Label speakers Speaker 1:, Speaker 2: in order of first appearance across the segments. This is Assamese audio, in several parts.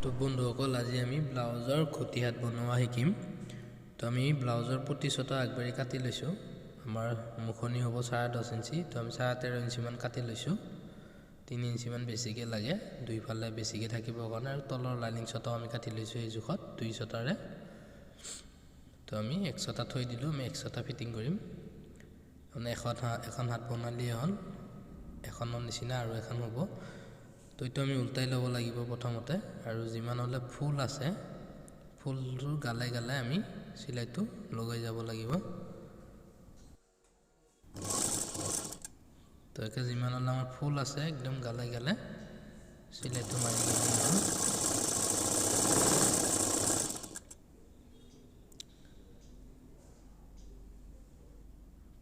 Speaker 1: তো বন্ধুসকল আজি আমি ব্লাউজৰ খুঁটি হাত বনোৱা শিকিম। তো আমি ব্লাউজৰ প্ৰতি ছটা আগবাঢ়ি কাটি লৈছোঁ। আমাৰ মুখনি হ'ব 10.5 ইঞ্চি, তো আমি 13.5 ইঞ্চি মান কাটি লৈছোঁ। 3 ইঞ্চি মান বেছিকৈ লাগে, দুইফালে বেছিকৈ থাকিবৰ কাৰণে। আৰু তলৰ লাইনিং ছটাও আমি কাটি লৈছোঁ এই জোখত 2 ছটাৰে। তো আমি 1 ছটা থৈ দিলোঁ, আমি 1 ছটা ফিটিং কৰিম। মানে এখন হাত বনালেই হ'ল, এখনৰ নিচিনা আৰু এখন হ'ব। তো এইটো আমি উল্টাই ল'ব লাগিব প্ৰথমতে, আৰু যিমান হ'লে ফুল আছে ফুলটোৰ গালে গালে আমি চিলাইটো লগাই যাব লাগিব। তো একে যিমান হ'লে আমাৰ ফুল আছে একদম গালে গালে চিলাইটো মাৰি ল'ব লাগিব।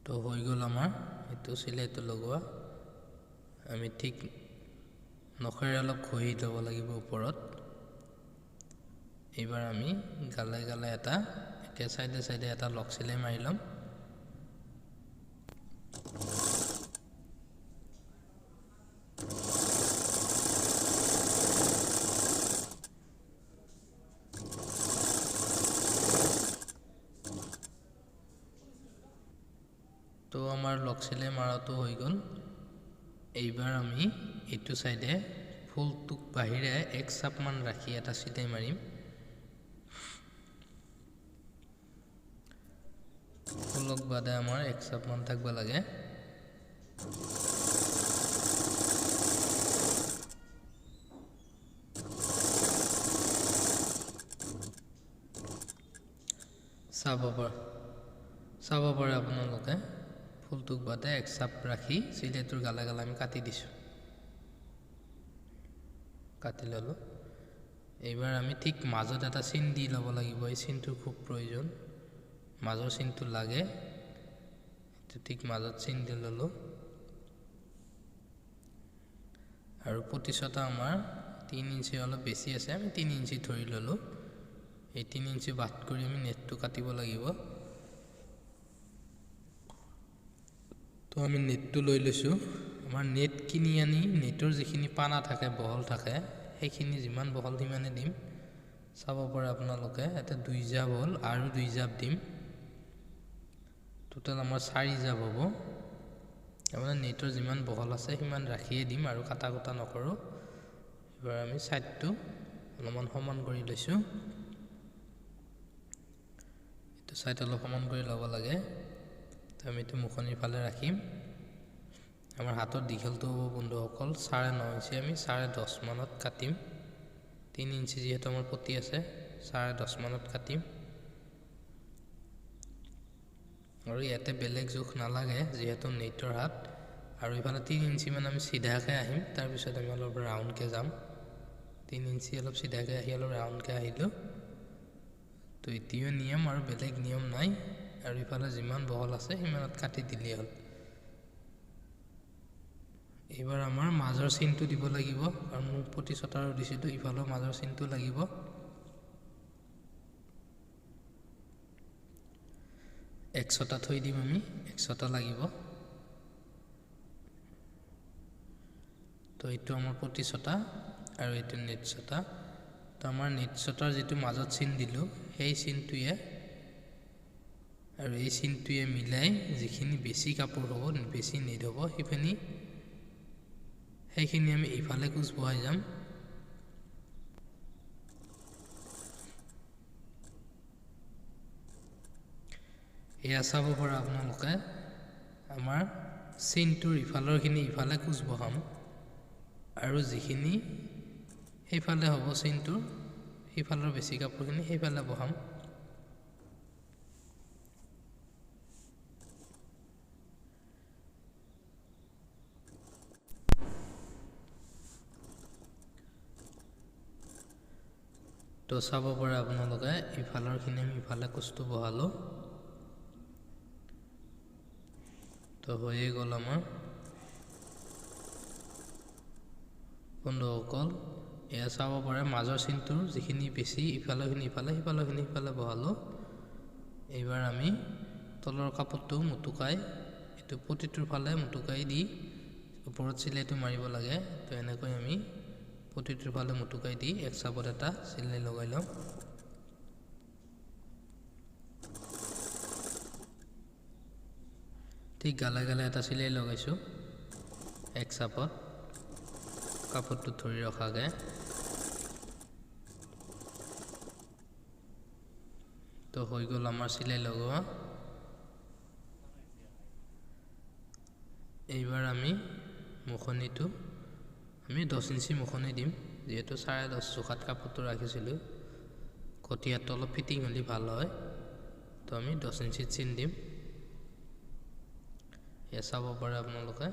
Speaker 1: তো হৈ গ'ল আমাৰ এইটো চিলাইটো লগোৱা। আমি ঠিক নখেৰে অলপ ঘঁহি ল'ব লাগিব ওপৰত। এইবাৰ আমি গালে গালে এটা, একে চাইডে চাইডে এটা লক চিলাই মাৰি ল'ম। তো আমাৰ লক চিলাই মাৰাটো হৈ গ'ল। এইবাৰ আমি এইটো চাইডে ফুলটোক বাহিৰে 1 চাপ মান ৰাখি এটা চিলাই মাৰিম। ফুলক বাদে আমাৰ 1 চাপ মান থাকিব লাগে। চাব পাৰে আপোনালোকে, ফুলটোক বাদে 1 চাপ ৰাখি চিলাইটোৰ গালে গালে আমি কাটি দিছোঁ, কাটি ল'লোঁ। এইবাৰ আমি ঠিক মাজত এটা চিন দি ল'ব লাগিব। এই চিনটোৰ খুব প্ৰয়োজন, মাজৰ চিনটো লাগে। এইটো ঠিক মাজত চিন দি ল'লোঁ। আৰু প্ৰতি ছটা আমাৰ 3 ইঞ্চি অলপ বেছি আছে, আমি 3 ইঞ্চি ধৰি ল'লোঁ। এই 3 ইঞ্চি বাদ কৰি আমি নেটটো কাটিব লাগিব। তো আমি নেটটো লৈ লৈছোঁ। আমাৰ নেট কিনি আনি নেটৰ যিখিনি পানা থাকে, বহল থাকে, সেইখিনি যিমান বহল সিমানে দিম। চাব পাৰে আপোনালোকে, এটা 2 জাপ হ'ল আৰু 2 জাপ দিম। টোটেল আমাৰ 4 জাপ হ'ব। তাৰমানে নেটৰ যিমান বহল আছে সিমান ৰাখিয়ে দিম আৰু কাটা কুটা নকৰোঁ। এবাৰ আমি ছাইডটো অলপমান সমান কৰি লৈছোঁ। এইটো ছাইড অলপ সমান কৰি ল'ব লাগে। তো আমি এইটো মুখনিৰ ফালে ৰাখিম। আমাৰ হাতৰ দীঘলটো হ'ব বন্ধুসকল 9.5 ইঞ্চি, আমি 10.5 মানত কাটিম। 3 ইঞ্চি যিহেতু আমাৰ পতি আছে, 10.5 মানত কাটিম। আৰু ইয়াতে বেলেগ জোখ নালাগে যিহেতু নেটৰ হাত। আৰু ইফালে 3 ইঞ্চি মান আমি চিধাকৈ আহিম, তাৰপিছত আমি অলপ ৰাউণ্ডকৈ যাম। 3 ইঞ্চি অলপ চিধাকৈ আহি অলপ ৰাউণ্ডকৈ আহিলোঁ। তো এতিয়াও নিয়ম আৰু বেলেগ নিয়ম নাই, আৰু ইফালে যিমান বহল আছে সিমানত কাটি দিলেই হ'ল। এইবাৰ আমাৰ মাজৰ চিনটো দিব লাগিব, কাৰণ মোৰ প্ৰতি ছটাৰো দিছিলোঁ, ইফালেও মাজৰ চিনটো লাগিব। এক ছটা থৈ দিম আমি, 1 ছটা লাগিব। তো এইটো আমাৰ প্ৰতি ছটা আৰু এইটো নেট ছটা। তো আমাৰ নেট ছটাৰ যিটো মাজত চিন দিলোঁ, সেই চিনটোৱে আৰু এই চিনটোৱে মিলাই যিখিনি বেছি কাপোৰ হ'ব, বেছি নেট হ'ব, সেইখিনি আমি ইফালে কোচ বহাই যাম। এয়া চাব পৰা আপোনালোকে, আমাৰ চিনটোৰ ইফালৰখিনি ইফালে কোচ বহাম, আৰু যিখিনি সেইফালে হ'ব চিনটোৰ, সেইফালৰ বেছি কাপোৰখিনি সেইফালে বহাম। তো চাব পাৰে আপোনালোকে, ইফালৰখিনি আমি ইফালে কোচটো বহালোঁ। তো হৈয়ে গ'ল আমাৰ বন্ধুসকল। এয়া চাব পাৰে মাজৰ চিনটোৰ যিখিনি বেছি, ইফালৰখিনি ইফালে, সিফালৰখিনি সিফালে বহালোঁ। এইবাৰ আমি তলৰ কাপোৰটো মুটুকাই, এইটো প্ৰতিটোৰ ফালে মুটুকাই দি ওপৰত চিলাইটো মাৰিব লাগে। তো এনেকৈ আমি প্ৰতিটোৰ ফালে মুটুকাই দি এক চাপত এটা চিলাই লগাই লম ঠিক গালে গালে এটা চিলাই লগাইছো এক চাপত কাপোৰটো ধৰি ৰখাগে তো হৈ গ'ল আমাৰ চিলাই লগোৱা এইবাৰ আমি মুখনিটো আমি 10 ইঞ্চি মুখনি দিম যেহেতু 10.5 জোখাত কাপোৰটো ৰাখিছিলোঁ কটিয়াটো অলপ ফিটিং হ'লে ভাল হয় তো আমি 10 ইঞ্চি চিন দিম এ চাব পাৰে আপোনালোকে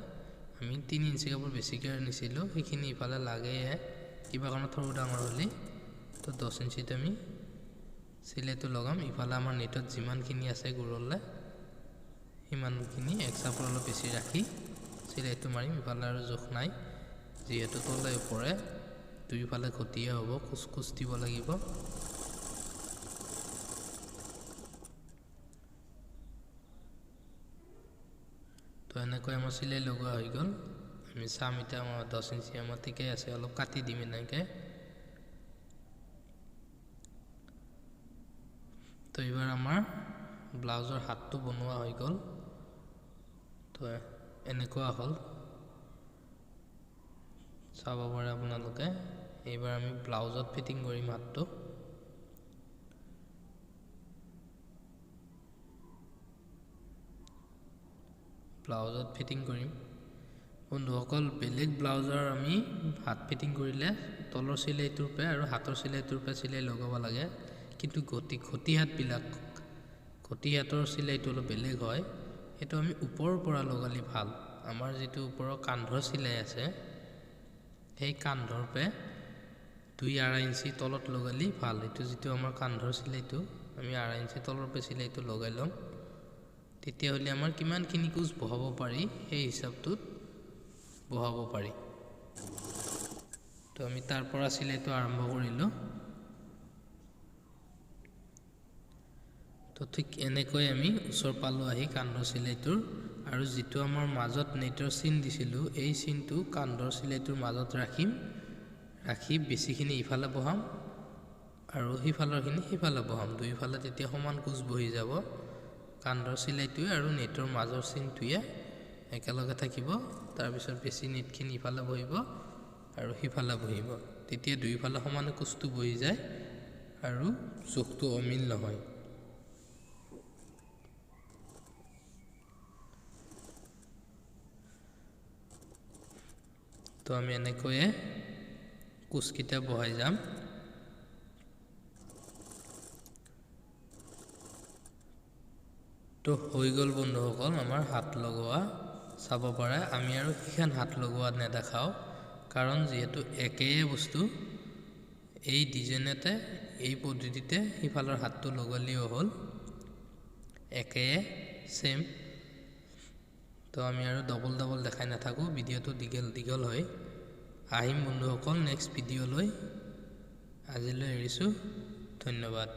Speaker 1: আমি 3 ইঞ্চি কাপোৰ বেছিকৈ আনিছিলোঁ সেইখিনি ইফালে লাগে কিবা কাৰণত সৰু ডাঙৰ হ'লে তো 10 ইঞ্চিত আমি চিলাইটো লগাম ইফালে আমাৰ নেটত যিমানখিনি আছে গুৰলে সিমানখিনি এক চাপৰ অলপ বেছি ৰাখি চিলাইটো মাৰিম ইফালে আৰু জোখ নাই যেহেতু তলে ওপৰে দুইফালে ঘটিয়া হ'ব কুচ দিব লাগিব তো এনেকৈ আমাৰ চিলাই লগোৱা হৈ গ'ল আমি চাম এতিয়া আমাৰ 10 ইঞ্চি আমাৰ ঠিকেই আছে অলপ কাটি দিম এনেকৈ তো এইবাৰ আমাৰ ব্লাউজৰ হাতটো বনোৱা হৈ গ'ল তো এনেকুৱা হ'ল চাব পাৰে আপোনালোকে এইবাৰ আমি ব্লাউজত ফিটিং কৰিম হাতটো ব্লাউজত ফিটিং কৰিম বন্ধুসকল বেলেগ ব্লাউজৰ আমি হাত ফিটিং কৰিলে তলৰ চিলাইটোৰ পৰা আৰু হাতৰ চিলাইটোৰ পৰা চিলাই লগাব লাগে কিন্তু ঘটি হাতৰ চিলাইটো অলপ বেলেগ হয় সেইটো আমি ওপৰৰ পৰা লগালে ভাল আমাৰ যেটো ওপৰৰ কান্ধৰ চিলাই আছে সেই কান্ধৰ পৰা 2.5 ইঞ্চি তলত লগালে ভাল এটো যেটো আমাৰ কান্ধৰ চিলাইটো আমি 2.5 ইঞ্চি তলৰ পৰা চিলাইটো লগাই লম তেতিয়া হলে আমাৰ কিমানখিনি কুচ বহাব পাৰি সেই হিচাপটোত বহাব পাৰি তো আমি তাৰ পৰা চিলাইটো আৰম্ভ কৰিলো তো ঠিক এনেকৈ আমি উচৰ পালো আহি কান্ধৰ চিলাইটোৰ আৰু যেটো আমাৰ মাজত নেটৰ চিন দিছিলো এই চিনটো কান্ধৰ চিলাইটোৰ মাজত ৰাখি বেছিখিনি ইফালে বহাম আৰু হিফালৰখিনি হিফালে বহাম দুইফালে তেতিয়া সমান কুচ বহি যাব কান্ধৰ চিলাইটোৱে আৰু নেটৰ মাজৰ চিনটোৱে একেলগে থাকিব তাৰ পিছত বেছি নেটখিনি ইফালে বহিব আৰু হিফালে বহিব তেতিয়া দুইফালে সমান কুচটো বহি যায় আৰু জোখটো অমিল নহয় তো আমি এনেকৈয়ে কুচকিটা বহাই যাম তো হৈ গ'ল বন্ধুসকল আমাৰ হাত লগোৱা চাব পাৰে আমি আৰু কিখান হাত লগোৱা নেদেখাও কাৰণ যেহেতু একেই বস্তু এই ডিজাইনতে এই পদ্ধতিতে হিফালৰ হাতটো লগালিও হ'ল একেই সেম তো আমি আৰু ডবল দেখাই নাথাকো ভিডিওটো দীঘল হয় আহিম বন্ধুসকল নেক্সট ভিডিওলৈ আজিলৈ এৰিছো ধন্যবাদ